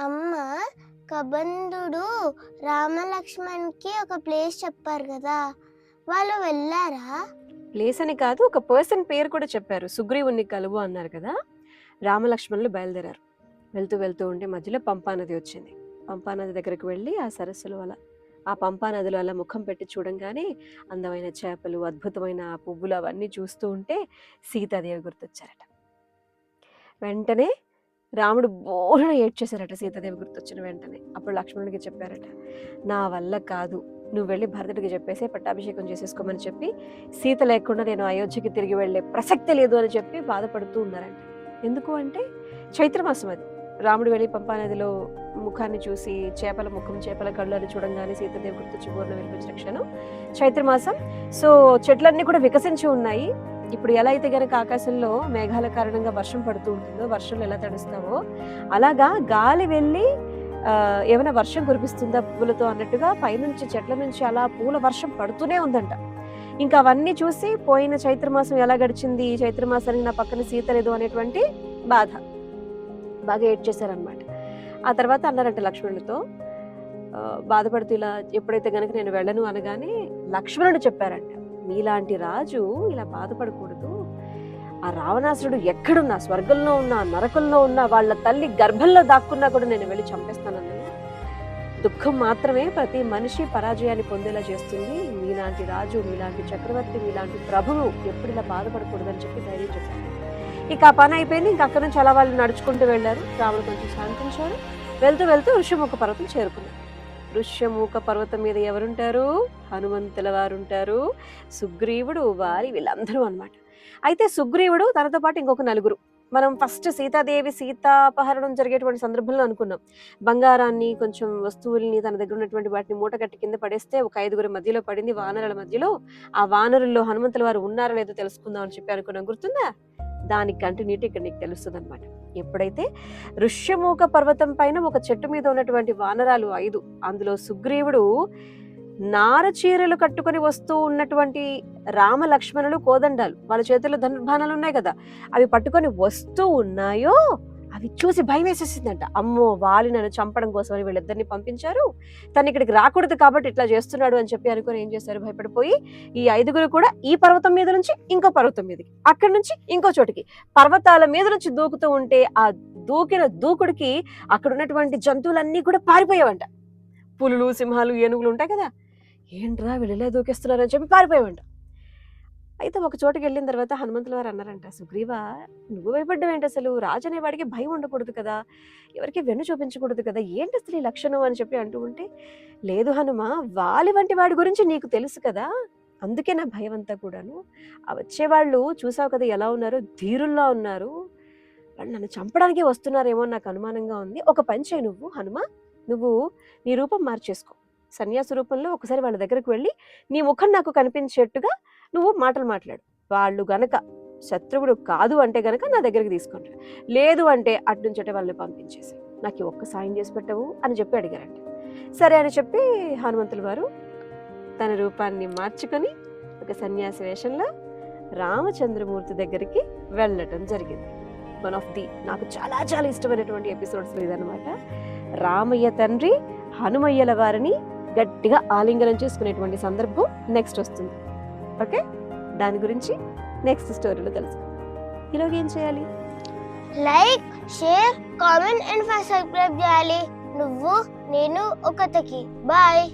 అమ్మ కబంధుడు రామలక్ష్మణ్కి ఒక ప్లేస్ చెప్పారు కదా, వాళ్ళు వెళ్ళారా? ప్లేస్ అని కాదు, ఒక పర్సన్ పేరు కూడా చెప్పారు. సుగ్రీవుని కలువు అన్నారు కదా. రామలక్ష్మణులు బయలుదేరారు. వెళ్తూ వెళ్తూ ఉంటే మధ్యలో పంపానది వచ్చింది. పంపానది దగ్గరికి వెళ్ళి ఆ సరస్సులో అలా ఆ పంపానదిలో అలా ముఖం పెట్టి చూడంగానే అందమైన చేపలు, అద్భుతమైన ఆ పువ్వులు అవన్నీ చూస్తూ ఉంటే సీతాదేవి గుర్తొచ్చారట. వెంటనే రాముడు బోరున ఏడ్చేశారట సీతాదేవి గుర్తొచ్చిన వెంటనే. అప్పుడు లక్ష్మణుడికి చెప్పారట, నా వల్ల కాదు, నువ్వు వెళ్ళి భరతుడికి చెప్పేసి పట్టాభిషేకం చేసేసుకోమని చెప్పి సీత లేకుండా నేను అయోధ్యకి తిరిగి వెళ్ళే ప్రసక్తే లేదు అని చెప్పి బాధపడుతూ ఉన్నారంట. ఎందుకు అంటే చైత్రమాసం అది. రాముడు వెళ్ళి పంపానదిలో ముఖాన్ని చూసి చేపల ముఖం, చేపల కళ్ళు అని చూడంగానే సీతాదేవి గుర్తొచ్చి బోర్న వెళ్ళిపోయిన క్షణం చైత్రమాసం. సో చెట్లన్నీ కూడా వికసించి ఉన్నాయి. ఇప్పుడు ఎలా అయితే గనక ఆకాశంలో మేఘాల కారణంగా వర్షం పడుతూ ఉంటుందో, వర్షంలో ఎలా తడుస్తావో అలాగా గాలి వెళ్ళి ఏమైనా వర్షం కురిపిస్తుందా పువ్వులతో అన్నట్టుగా పైనుంచి చెట్ల నుంచి అలా పూల వర్షం పడుతూనే ఉందంట. ఇంకా అవన్నీ చూసి పోయిన చైత్రమాసం ఎలా గడిచింది, ఈ చైత్రమాసానికి నా పక్కన సీత లేదు అనేటువంటి బాధ బాగా ఏడ్చేశారనమాట. ఆ తర్వాత అన్నారంట లక్ష్మణుడితో, బాధపడుతూ ఇలా ఎప్పుడైతే గనక నేను వెళ్ళను అనగానే లక్ష్మణుడు చెప్పారంట, మీలాంటి రాజు ఇలా బాధపడకూడదు. ఆ రావణాసురుడు ఎక్కడున్నా, స్వర్గంలో ఉన్నా, నరకంలో ఉన్నా, వాళ్ళ తల్లి గర్భంలో దాక్కున్నా కూడా నేను వెళ్ళి చంపేస్తానని. దుఃఖం మాత్రమే ప్రతి మనిషి పరాజయాన్ని పొందేలా చేస్తుంది. మీలాంటి రాజు, మీలాంటి చక్రవర్తి, మీలాంటి ప్రభువు ఎప్పుడు ఇలా బాధపడకూడదని చెప్పి ధైర్యం చెప్పారు. ఇక ఆ పని అయిపోయింది. ఇంకా అక్కడ నుంచి అలా వాళ్ళు నడుచుకుంటూ వెళ్ళారు. రాముడు కొంచెం శాంతించారు. వెళ్తూ వెళ్తూ ఋష్యముఖ పర్వతం చేరుకున్నారు. ఋష్యముఖ పర్వతం మీద ఎవరుంటారు? హనుమంతుల వారు ఉంటారు, సుగ్రీవుడు, వారి వీళ్ళందరూ అనమాట. అయితే సుగ్రీవుడు తనతో పాటు ఇంకొక నలుగురు. మనం ఫస్ట్ సీతాదేవి సీతాపహరణం జరిగేటువంటి సందర్భంలో అనుకున్నాం, బంగారాన్ని కొంచెం వస్తువుల్ని తన దగ్గర ఉన్నటువంటి వాటిని మూటగట్టి కింద పడేస్తే ఒక 5గురి మధ్యలో పడింది, వానరుల మధ్యలో. ఆ వానరుల్లో హనుమంతుల వారు ఉన్నారో లేదో తెలుసుకుందాం అని చెప్పి అనుకున్నాం, గుర్తుందా? దానికి కంటిన్యూటీ ఇక్కడ నీకు తెలుస్తుంది అనమాట. ఎప్పుడైతే ఋష్యమూక పర్వతం పైన ఒక చెట్టు మీద ఉన్నటువంటి వానరాలు 5, అందులో సుగ్రీవుడు నార చీరలు కట్టుకొని వస్తూ ఉన్నటువంటి రామ లక్ష్మణులు కోదండాలు, వాళ్ళ చేతుల్లో ధనుర్బాణాలు ఉన్నాయి కదా, అవి పట్టుకొని వస్తూ ఉన్నాయో అవి చూసి భయం వేసేసిందంట. అమ్మో, వాలి నన్ను చంపడం కోసం అని వీళ్ళిద్దరిని పంపించారు, తను ఇక్కడికి రాకూడదు కాబట్టి ఇట్లా చేస్తున్నాడు అని చెప్పి అనుకుని ఏం చేశారు, భయపడిపోయి ఈ 5గురు కూడా ఈ పర్వతం మీద నుంచి ఇంకో పర్వతం మీదకి, అక్కడి నుంచి ఇంకో చోటికి, పర్వతాల మీద నుంచి దూకుతూ ఉంటే ఆ దూకిన దూకుడికి అక్కడ ఉన్నటువంటి జంతువులన్నీ కూడా పారిపోయావంట. పులులు, సింహాలు, ఏనుగులు ఉంటాయి కదా, ఏంట్రా వీళ్ళే దూకేస్తున్నారు అని చెప్పి పారిపోయావంట. అయితే ఒక చోటుకి వెళ్ళిన తర్వాత హనుమంతుల వారు అన్నారంట, సుగ్రీవా, నువ్వు భయపడ్డావేంటి? అసలు రాజు అనేవాడికి భయం ఉండకూడదు కదా, ఎవరికి వెన్ను చూపించకూడదు కదా, ఏంటి అసలు ఈ లక్షణం అని చెప్పి అంటూ ఉంటే, లేదు హనుమ, వాలి వంటి వాడి గురించి నీకు తెలుసు కదా, అందుకే నా భయం అంతా కూడాను. ఆ వచ్చేవాళ్ళు చూసావు కదా ఎలా ఉన్నారు, ధీరుల్లా ఉన్నారు, వాళ్ళు నన్ను చంపడానికి వస్తున్నారేమో నాకు అనుమానంగా ఉంది. ఒక పని చేయి నువ్వు హనుమ, నువ్వు నీ రూపం మార్చేసుకో, సన్యాసి రూపంలో ఒకసారి వాళ్ళ దగ్గరకు వెళ్ళి నీ ముఖం నాకు కనిపించేట్టుగా నువ్వు మాటలు మాట్లాడు. వాళ్ళు గనక శత్రువుడు కాదు అంటే గనక నా దగ్గరికి తీసుకుంటారు, లేదు అంటే అట్నుంచటే వాళ్ళని పంపించేసి నాకు ఒక్క సాయం చేసి పెట్టవు అని చెప్పి అడిగారంట. సరే అని చెప్పి హనుమంతుల వారు తన రూపాన్ని మార్చుకొని ఒక సన్యాసి వేషంలో రామచంద్రమూర్తి దగ్గరికి వెళ్ళటం జరిగింది. వన్ ఆఫ్ ది నాకు చాలా చాలా ఇష్టమైనటువంటి ఎపిసోడ్స్ ఇదనమాట. రామయ్య తండ్రి హనుమయ్యల వారిని గట్టిగా ఆలింగనం చేసుకునేటువంటి సందర్భం నెక్స్ట్ వస్తుంది. ఓకే, దాని గురించి నెక్స్ట్ స్టోరీలో తెలుసు. ఈలోగా ఏం చేయాలి? Like, share, comment and subscribe చేయాలి. నువ్వు నేను ఒకతకి. బాయ్.